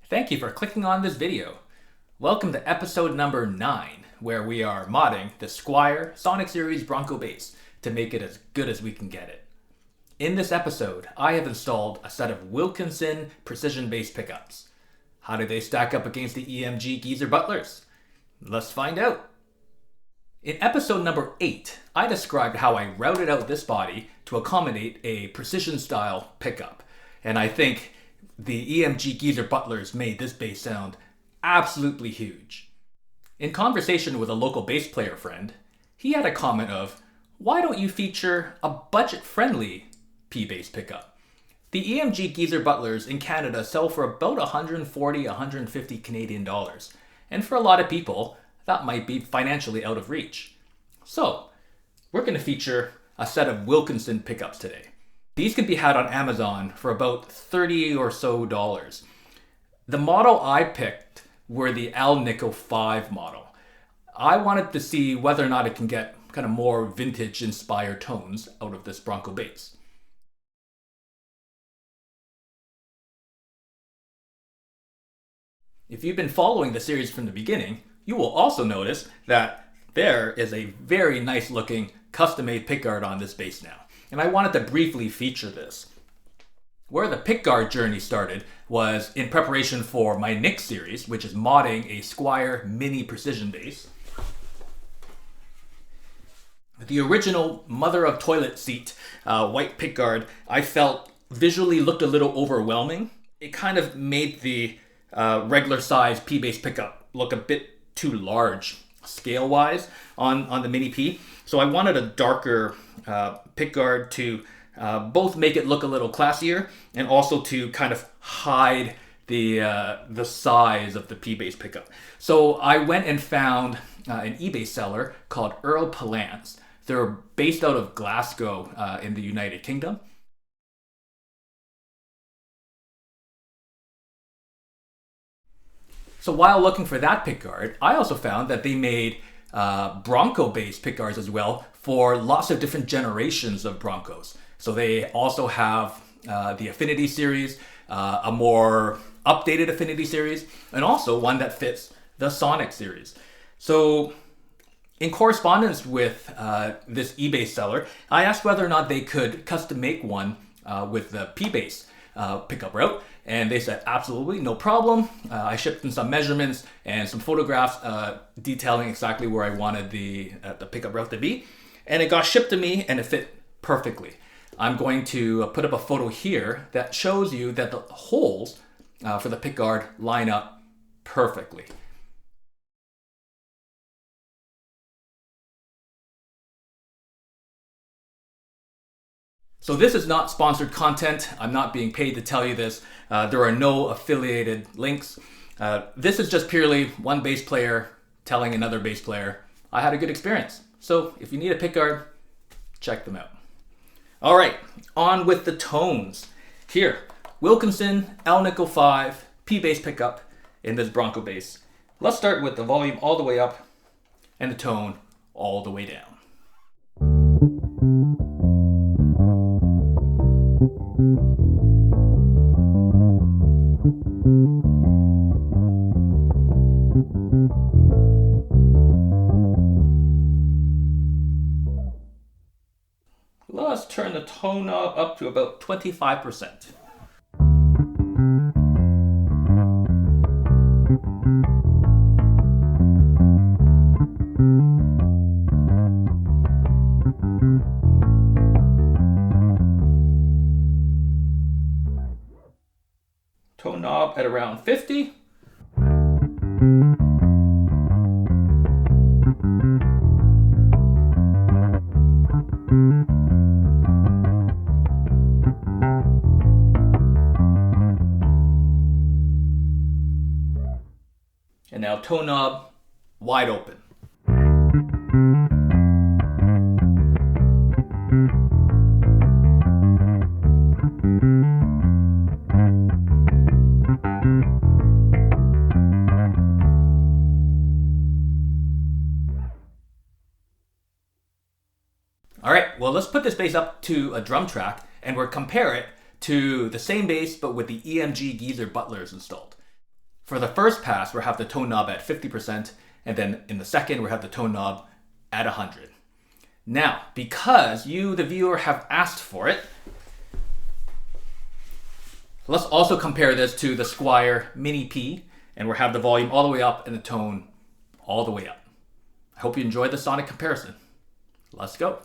Thank you for clicking on this video. Welcome to episode number 9, where we are modding the Squier Sonic Series Bronco bass to make it as good as we can get it. In this episode, I have installed a set of Wilkinson Precision bass pickups. How do they stack up against the EMG Geezer Butlers? Let's find out. In episode number 8, I described how I routed out this body to accommodate a precision style pickup, and I think the EMG Geezer Butlers made this bass sound absolutely huge. In conversation with a local bass player friend, he had a comment of, why don't you feature a budget-friendly P-bass pickup? The EMG Geezer Butlers in Canada sell for about 140, 150 Canadian dollars, and for a lot of people, that might be financially out of reach. So, we're going to feature a set of Wilkinson pickups today. These can be had on Amazon for about $30 or so. The model I picked were the Alnico V model. I wanted to see whether or not it can get kind of more vintage inspired tones out of this Bronco bass. If you've been following the series from the beginning, you will also notice that there is a very nice looking custom-made pickguard on this bass now. And I wanted to briefly feature this. Where the pickguard journey started was in preparation for my Line6 series, which is modding a Squier mini precision bass. The original mother of toilet seat white pickguard I felt visually looked a little overwhelming. It kind of made the regular size P-bass pickup look a bit too large scale-wise on the mini P. So I wanted a darker pickguard to both make it look a little classier and also to kind of hide the size of the P-bass pickup. So I went and found an eBay seller called earlpilanz. They're based out of Glasgow in the United Kingdom. So while looking for that pickguard, I also found that they made Bronco bass pickguards as well for lots of different generations of Broncos. So they also have the Affinity series, a more updated Affinity series, and also one that fits the Sonic series. So in correspondence with this eBay seller, I asked whether or not they could custom make one with the P-bass pickup route, and they said absolutely, no problem. I shipped them some measurements and some photographs detailing exactly where I wanted the pickup route to be, and it got shipped to me and it fit perfectly. I'm going to put up a photo here that shows you that the holes for the pickguard line up perfectly. So this is not sponsored content. I'm not being paid to tell you this. There are no affiliated links. This is just purely one bass player telling another bass player, I had a good experience. So if you need a pickguard, check them out. All right, on with the tones. Here, Wilkinson Alnico V P-bass pickup in this Bronco bass. Let's start with the volume all the way up and the tone all the way down. Let's turn the tone knob up to about 25%. Tone knob at around 50. And now tone knob wide open. All right, well, let's put this bass up to a drum track and we'll compare it to the same bass but with the EMG Geezer Butlers installed. For the first pass, we'll have the tone knob at 50%, and then in the second, we'll have the tone knob at 100. Now, because you, the viewer, have asked for it, let's also compare this to the Squier Mini P, and we'll have the volume all the way up and the tone all the way up. I hope you enjoyed the sonic comparison. Let's go.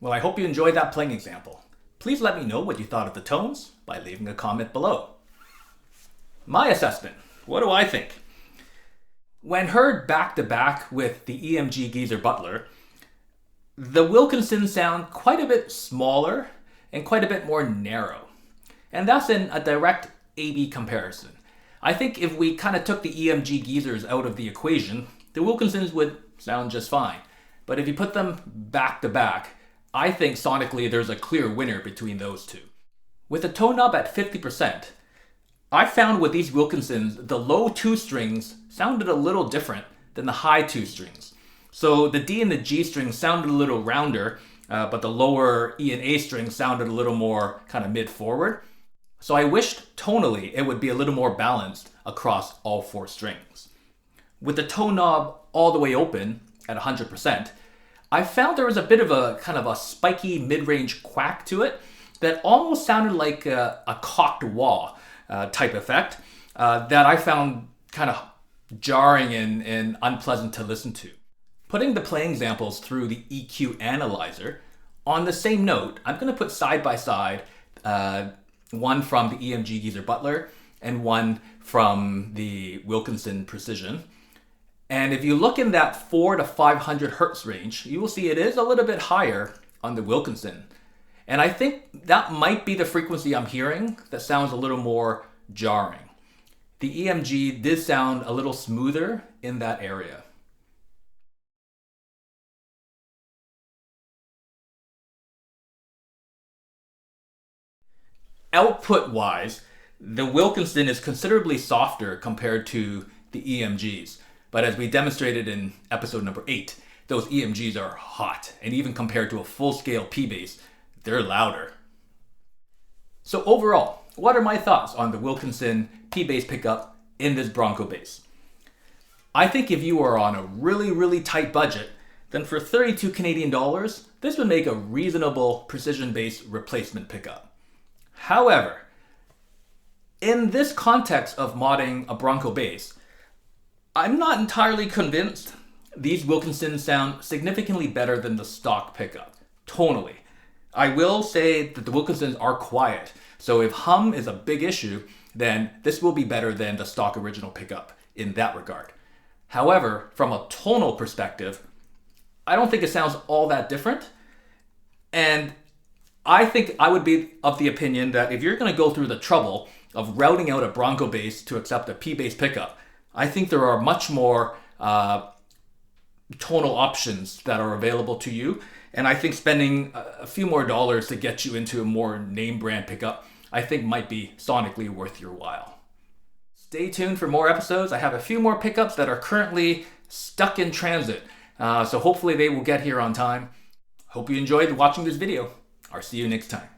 Well, I hope you enjoyed that playing example. Please let me know what you thought of the tones by leaving a comment below. My assessment, what do I think? When heard back to back with the EMG Geezer Butler, the Wilkinson sound quite a bit smaller and quite a bit more narrow. And that's in a direct A-B comparison. I think if we kind of took the EMG Geezers out of the equation, the Wilkinsons would sound just fine. But if you put them back to back, I think sonically there's a clear winner between those two. With the tone knob at 50%, I found with these Wilkinsons, the low 2 strings sounded a little different than the high 2 strings. So the D and the G strings sounded a little rounder, but the lower E and A strings sounded a little more kind of mid-forward. So I wished tonally it would be a little more balanced across all 4 strings. With the tone knob all the way open at 100%, I found there was a bit of a kind of a spiky mid-range quack to it that almost sounded like a cocked wah type effect that I found kind of jarring and unpleasant to listen to. Putting the playing examples through the EQ analyzer, on the same note, I'm going to put side by side one from the EMG Geezer Butler and one from the Wilkinson Precision. And if you look in that 400 to 500 hertz range, you will see it is a little bit higher on the Wilkinson. And I think that might be the frequency I'm hearing that sounds a little more jarring. The EMG did sound a little smoother in that area. Output-wise, The Wilkinson is considerably softer compared to the EMGs, but as we demonstrated in episode number 8, those EMGs are hot, and even compared to a full-scale P-bass, they're louder. So overall, what are my thoughts on the Wilkinson P-bass pickup in this Bronco bass? I think if you are on a really tight budget, then for 32 Canadian dollars, this would make a reasonable precision bass replacement pickup. However, in this context of modding a Bronco bass, I'm not entirely convinced these Wilkinsons sound significantly better than the stock pickup, tonally. I will say that the Wilkinsons are quiet, so if hum is a big issue, then this will be better than the stock original pickup in that regard. However, from a tonal perspective, I don't think it sounds all that different. And I think I would be of the opinion that if you're going to go through the trouble of routing out a Bronco bass to accept a P-bass pickup, I think there are much more tonal options that are available to you. And I think spending a few more dollars to get you into a more name brand pickup, I think might be sonically worth your while. Stay tuned for more episodes. I have a few more pickups that are currently stuck in transit. So hopefully they will get here on time. Hope you enjoyed watching this video. I'll see you next time.